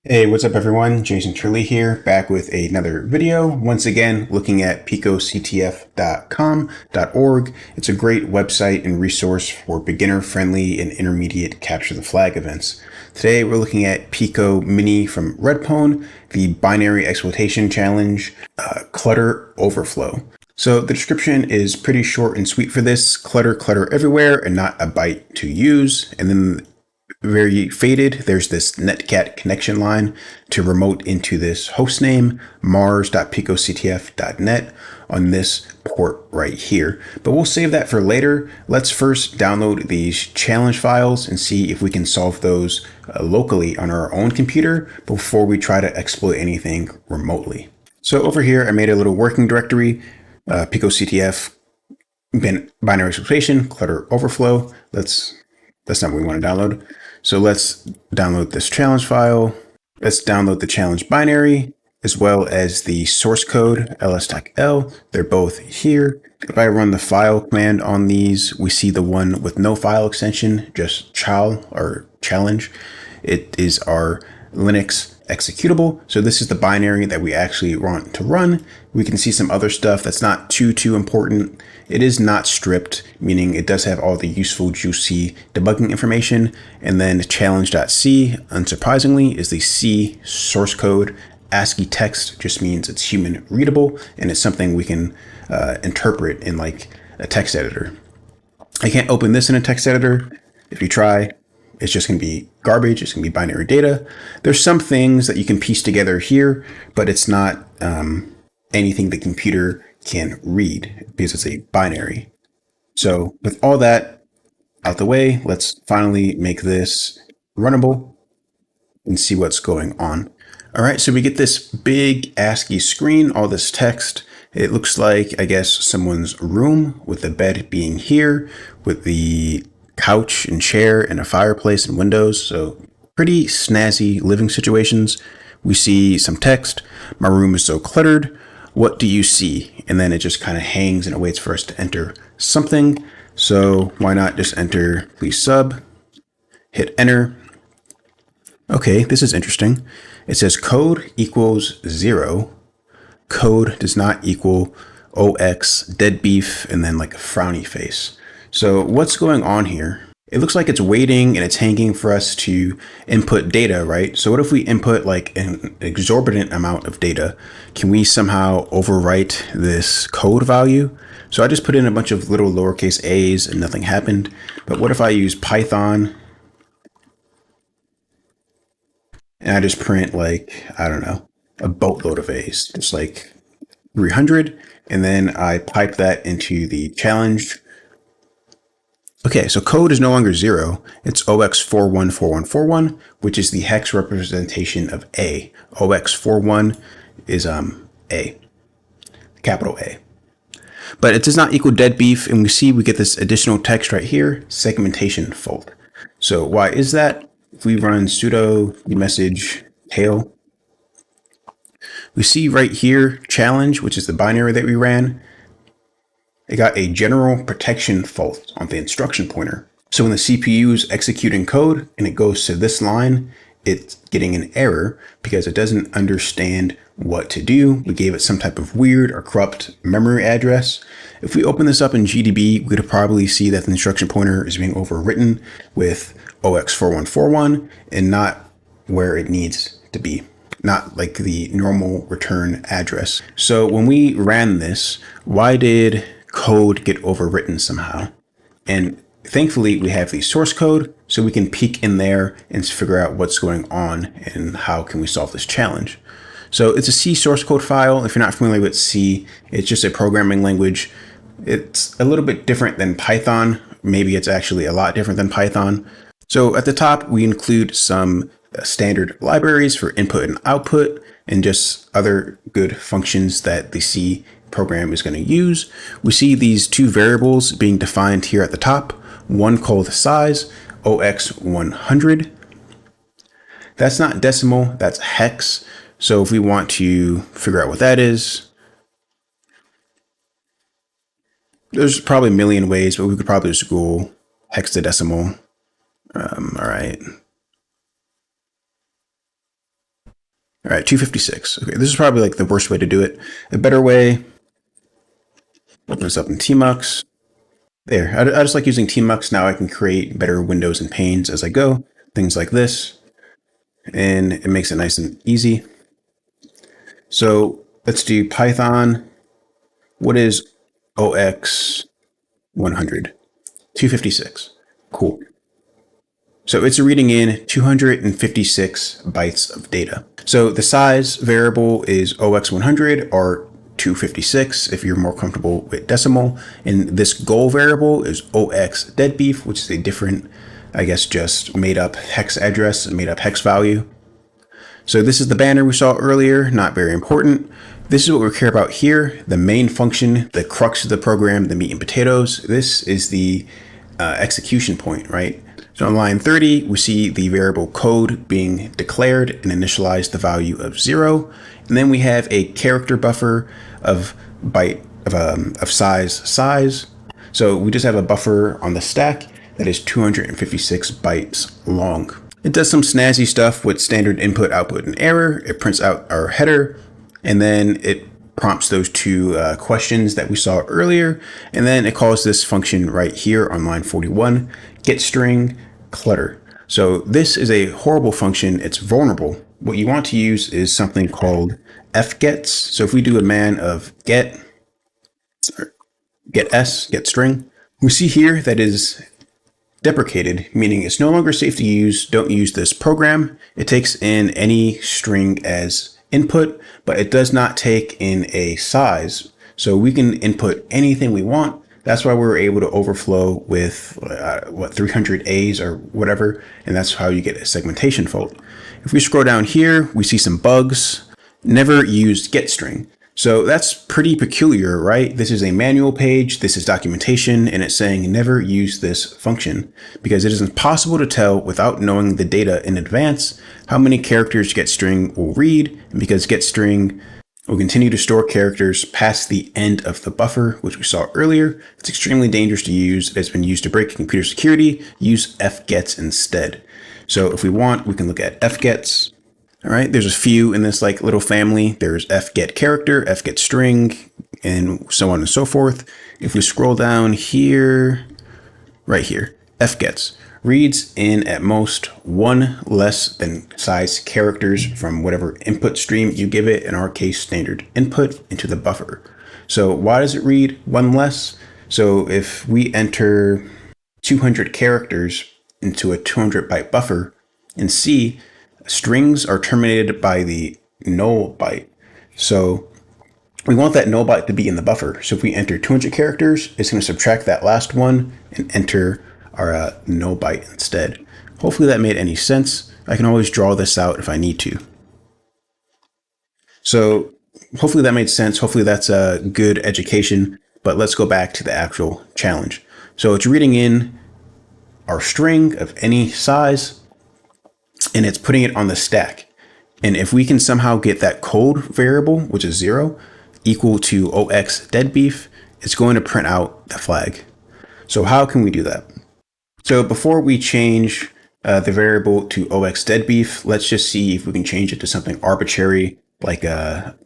Hey, what's up everyone? Jason Turley here, back with another video. Once again, looking at picoCTF.com.org. It's a great website and resource for beginner-friendly and intermediate capture the flag events. Today we're looking at Pico Mini from Redpone, the binary exploitation challenge, Clutter Overflow. So the description is pretty short and sweet for this. Clutter everywhere and not a byte to use. And then very faded, there's this netcat connection line to remote into this host name, mars.picoctf.net, on this port right here. But we'll save that for later. Let's first download these challenge files and see if we can solve those locally on our own computer before we try to exploit anything remotely. So over here, I made a little working directory, picoCTF, binary exploitation, clutter overflow. That's not what we want to download. So let's download this challenge file. Let's download the challenge binary as well as the source code ls-l. They're both here. If I run the file command on these, we see the one with no file extension, just chal or challenge. It is our Linux executable. So this is the binary that we actually want to run. We can see some other stuff that's not too important. It is not stripped, meaning it does have all the useful, juicy debugging information. And then challenge.c, unsurprisingly, is the C source code. ASCII text just means it's human readable, and it's something we can interpret in like a text editor. I can't open this in a text editor. If you try, it's just going to be garbage. It's going to be binary data. There's some things that you can piece together here, but it's not anything the computer can read because it's a binary. So with all that out the way, let's finally make this runnable and see what's going on. All right, so we get this big ASCII screen, all this text. It looks like, I guess, someone's room, with the bed being here, with the couch and chair and a fireplace and windows. So pretty snazzy living situations. We see some text. My room is so cluttered. What do you see? And then it just kind of hangs and it waits for us to enter something. So why not just enter please sub, hit enter. Okay, this is interesting. It says code equals 0. Code does not equal OX, dead beef, and then like a frowny face. So what's going on here? It looks like it's waiting and it's hanging for us to input data, right? So what if we input like an exorbitant amount of data? Can we somehow overwrite this code value? So I just put in a bunch of little lowercase a's and nothing happened. But what if I use Python and I just print like, I don't know, a boatload of a's, just like 300. And then I pipe that into the challenge. Okay, so code is no longer 0. It's OX414141, which is the hex representation of A. OX41 is A, capital A. But it does not equal dead beef, and we see we get this additional text right here, segmentation fault. So why is that? If we run sudo message tail, we see right here challenge, which is the binary that we ran. It got a general protection fault on the instruction pointer. So when the CPU is executing code and it goes to this line, it's getting an error because it doesn't understand what to do. We gave it some type of weird or corrupt memory address. If we open this up in GDB, we could probably see that the instruction pointer is being overwritten with OX4141 and not where it needs to be, not like the normal return address. So when we ran this, why did code get overwritten somehow? And thankfully we have the source code, so we can peek in there and figure out what's going on and how can we solve this challenge. So it's a C source code file. If you're not familiar with C, it's just a programming language. It's a little bit different than Python. Maybe it's actually a lot different than Python. So at the top, we include some standard libraries for input and output and just other good functions that the C program is going to use. We see these two variables being defined here at the top, one called size, OX100. That's not decimal, that's hex. So if we want to figure out what that is, there's probably a million ways, but we could probably just Google hexadecimal. All right. All right, 256. Okay, this is probably like the worst way to do it. A better way, open this up in Tmux. There, I just like using Tmux. Now I can create better windows and panes as I go, things like this, and it makes it nice and easy. So let's do Python. What is OX 100? 256. Cool. So it's reading in 256 bytes of data. So the size variable is OX100 or 256 if you're more comfortable with decimal. And this goal variable is OX deadbeef, which is a different, I guess, just made up hex address, made up hex value. So this is the banner we saw earlier, not very important. This is what we care about here, the main function, the crux of the program, the meat and potatoes. This is the execution point, right? So on line 30, we see the variable code being declared and initialize the value of 0. And then we have a character buffer of byte of size. So we just have a buffer on the stack that is 256 bytes long. It does some snazzy stuff with standard input, output, and error. It prints out our header, and then it prompts those two questions that we saw earlier. And then it calls this function right here on line 41, get string clutter. So this is a horrible function. It's vulnerable. What you want to use is something called fgets. So if we do a man of get string, we see here that is deprecated, meaning it's no longer safe to use. Don't use this program. It takes in any string as input, but it does not take in a size. So we can input anything we want. That's why we're able to overflow with 300 A's or whatever. And that's how you get a segmentation fault. If we scroll down here, we see some bugs. Never used getString. So that's pretty peculiar, right? This is a manual page, this is documentation, and it's saying never use this function because it is impossible to tell without knowing the data in advance how many characters getString will read, and because getString will continue to store characters past the end of the buffer, which we saw earlier. It's extremely dangerous to use. It's been used to break computer security. Use fgets instead. So if we want, we can look at fgets. All right, there's a few in this like little family. There's fget character, fget string, and so on and so forth. If we scroll down here, right here, fgets reads in at most one less than size characters from whatever input stream you give it, in our case, standard input, into the buffer. So why does it read one less? So if we enter 200 characters into a 200 byte buffer in C, strings are terminated by the null byte. So we want that null byte to be in the buffer. So if we enter 200 characters, it's going to subtract that last one and enter our null byte instead. Hopefully that made any sense. I can always draw this out if I need to. So hopefully that made sense. Hopefully that's a good education, but let's go back to the actual challenge. So it's reading in our string of any size, and it's putting it on the stack. And if we can somehow get that code variable, which is 0, equal to OX deadbeef, it's going to print out the flag. So how can we do that? So before we change the variable to OX deadbeef, let's just see if we can change it to something arbitrary like a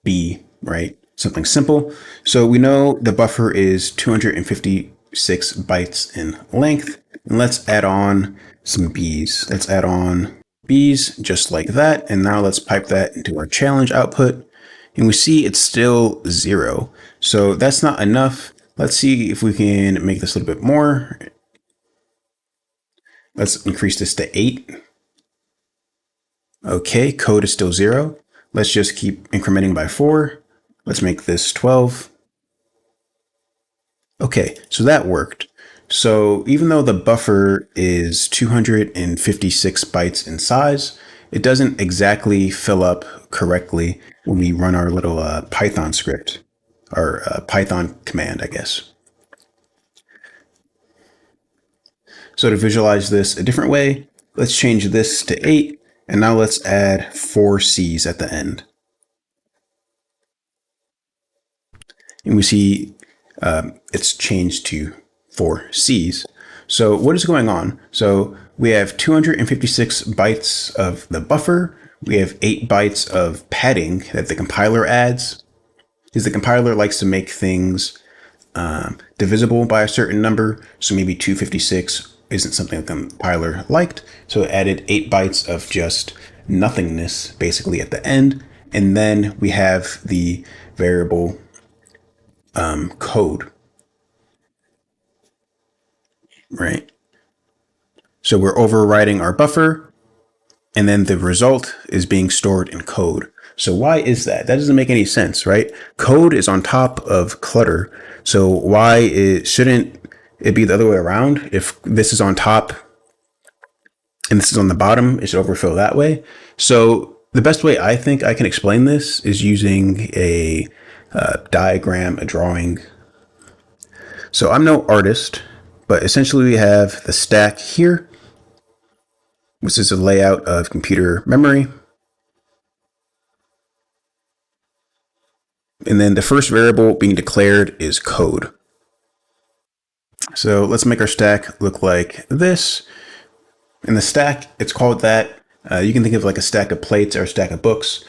B, right? Something simple. So we know the buffer is 256 bytes in length. And let's add on some B's. Let's add on B's just like that. And now let's pipe that into our challenge output. And we see it's still 0. So that's not enough. Let's see if we can make this a little bit more. Let's increase this to 8. Okay, code is still 0. Let's just keep incrementing by 4. Let's make this 12. Okay, so that worked. So even though the buffer is 256 bytes in size, it doesn't exactly fill up correctly when we run our little Python script, or Python command, I guess. So to visualize this a different way, let's change this to 8, and now let's add 4 C's at the end. And we see it's changed to 4 C's. So what is going on? So we have 256 bytes of the buffer. We have 8 bytes of padding that the compiler adds, because the compiler likes to make things divisible by a certain number. So maybe 256 isn't something the compiler liked. So it added 8 bytes of just nothingness basically at the end. And then we have the variable code, right? So we're overwriting our buffer, and then the result is being stored in code. So why is that? That doesn't make any sense, right? Code is on top of clutter. So shouldn't it be the other way around? If this is on top and this is on the bottom, it should overflow that way. So the best way I think I can explain this is using a diagram, a drawing. So I'm no artist, but essentially we have the stack here, which is a layout of computer memory. And then the first variable being declared is code. So let's make our stack look like this. In the stack, it's called that. You can think of like a stack of plates or a stack of books.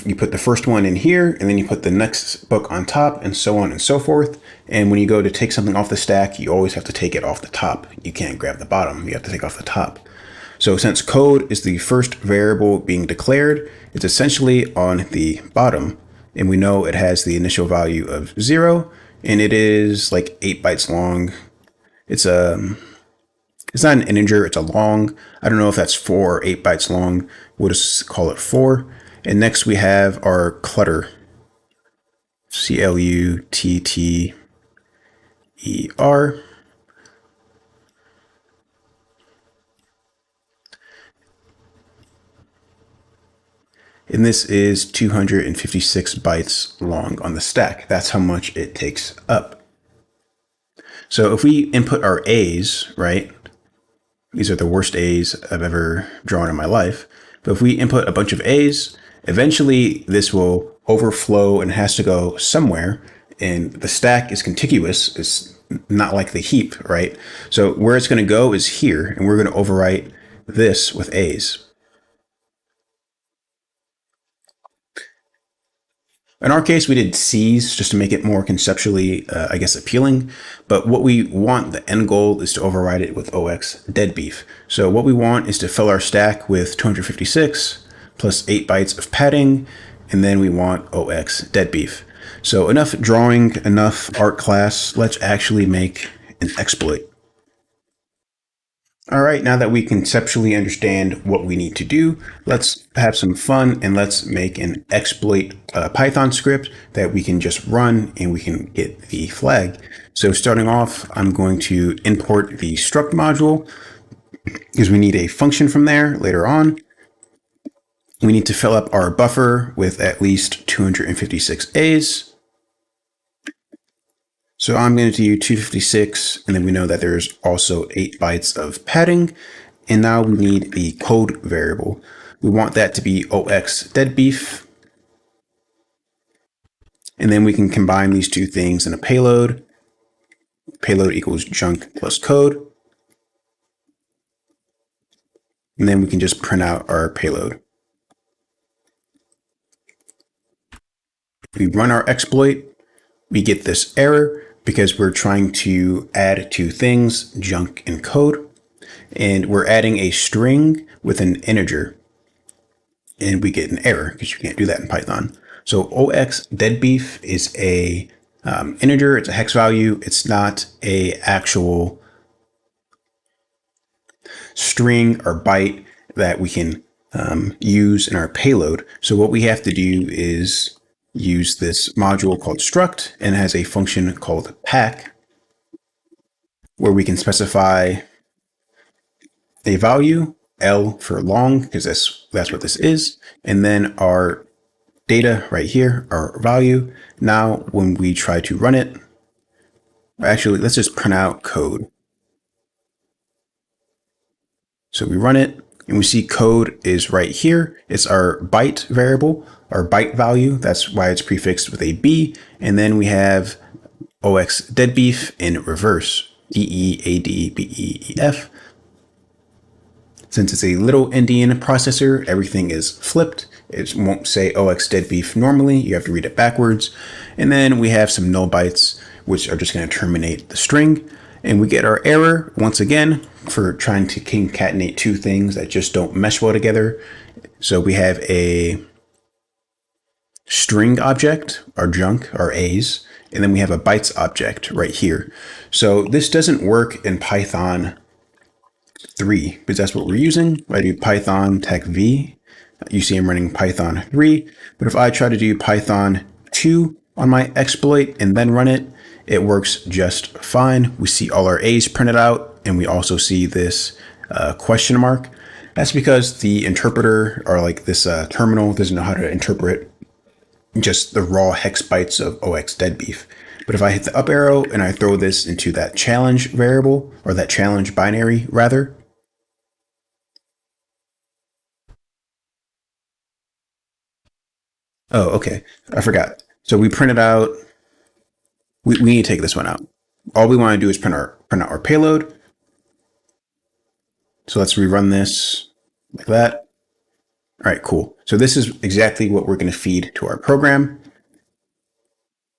You put the first one in here, and then you put the next book on top, and so on and so forth. And when you go to take something off the stack, you always have to take it off the top. You can't grab the bottom. You have to take off the top. So since code is the first variable being declared, it's essentially on the bottom. And we know it has the initial value of 0, and it is like 8 bytes long. It's not an integer, it's a long. I don't know if that's 4 or 8 bytes long. We'll just call it 4. And next we have our clutter. Clutter. And this is 256 bytes long on the stack. That's how much it takes up. So if we input our A's, right? These are the worst A's I've ever drawn in my life. But if we input a bunch of A's, eventually this will overflow and has to go somewhere. And the stack is contiguous. It's not like the heap, right? So where it's going to go is here, and we're going to overwrite this with A's. In our case, we did C's just to make it more conceptually, appealing. But what we want, the end goal, is to override it with OX dead beef. So what we want is to fill our stack with 256 plus 8 bytes of padding, and then we want OX dead beef. So enough drawing, enough art class. Let's actually make an exploit. All right, now that we conceptually understand what we need to do, let's have some fun and let's make an exploit Python script that we can just run and we can get the flag. So starting off, I'm going to import the struct module because we need a function from there later on. We need to fill up our buffer with at least 256 A's. So I'm going to do 256, and then we know that there's also 8 bytes of padding. And now we need the code variable. We want that to be OX deadbeef. And then we can combine these two things in a payload. Payload equals junk plus code. And then we can just print out our payload. We run our exploit. We get this error because we're trying to add two things, junk and code. And we're adding a string with an integer. And we get an error because you can't do that in Python. So OX deadbeef is a integer. It's a hex value. It's not a actual string or byte that we can use in our payload. So what we have to do is use this module called struct, and it has a function called pack where we can specify a value, L for long, because that's what this is, and then our data right here, our value. Now when we try to run it, actually let's just print out code. So we run it and we see code is right here. It's our byte variable, our byte value. That's why it's prefixed with a B. And then we have OX deadbeef in reverse, DEADBEEF. Since it's a little Indian processor, everything is flipped. It won't say OX dead beef normally. You have to read it backwards. And then we have some null bytes, which are just going to terminate the string. And we get our error once again for trying to concatenate two things that just don't mesh well together. So we have a string object, our junk, our A's, and then we have a bytes object right here. So this doesn't work in Python 3 because that's what we're using. If I do Python tech v, you see I'm running Python 3. But if I try to do Python 2 on my exploit and then run it, it works just fine. We see all our A's printed out, and we also see this question mark. That's because the interpreter, or like this terminal, doesn't know how to interpret just the raw hex bytes of OX dead beef. But if I hit the up arrow and I throw this into that challenge variable, or that challenge binary rather, oh, okay, I forgot. So we printed out, we need to take this one out. All we want to do is print out our payload. So let's rerun this like that. All right, cool. So this is exactly what we're going to feed to our program.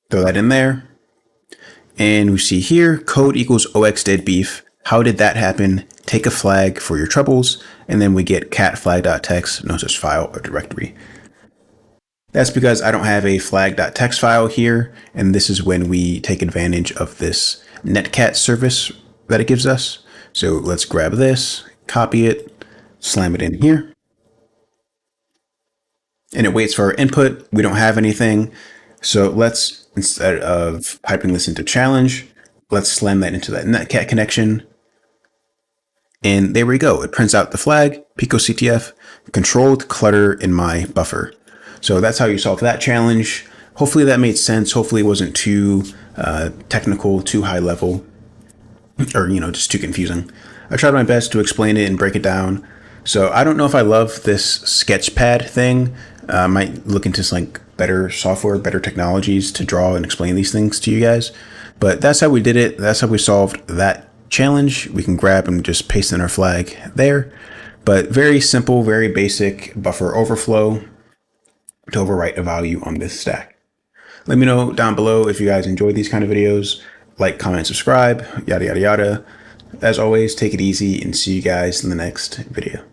Throw that in there. And we see here, code equals OX dead beef. How did that happen? Take a flag for your troubles. And then we get cat flag.txt, no such file or directory. That's because I don't have a flag.txt file here. And this is when we take advantage of this netcat service that it gives us. So let's grab this, copy it, slam it in here. And it waits for our input. We don't have anything. So let's, instead of piping this into challenge, let's slam that into that netcat connection. And there we go. It prints out the flag, picoCTF, controlled clutter in my buffer. So that's how you solve that challenge. Hopefully that made sense. Hopefully it wasn't too technical, too high level, or, just too confusing. I tried my best to explain it and break it down. So I don't know if I love this sketchpad thing. I might look into some better software, better technologies to draw and explain these things to you guys. But that's how we did it. That's how we solved that challenge. We can grab and just paste in our flag there. But very simple, very basic buffer overflow to overwrite a value on this stack. Let me know down below if you guys enjoy these kind of videos. Like, comment, subscribe, yada, yada, yada. As always, take it easy and see you guys in the next video.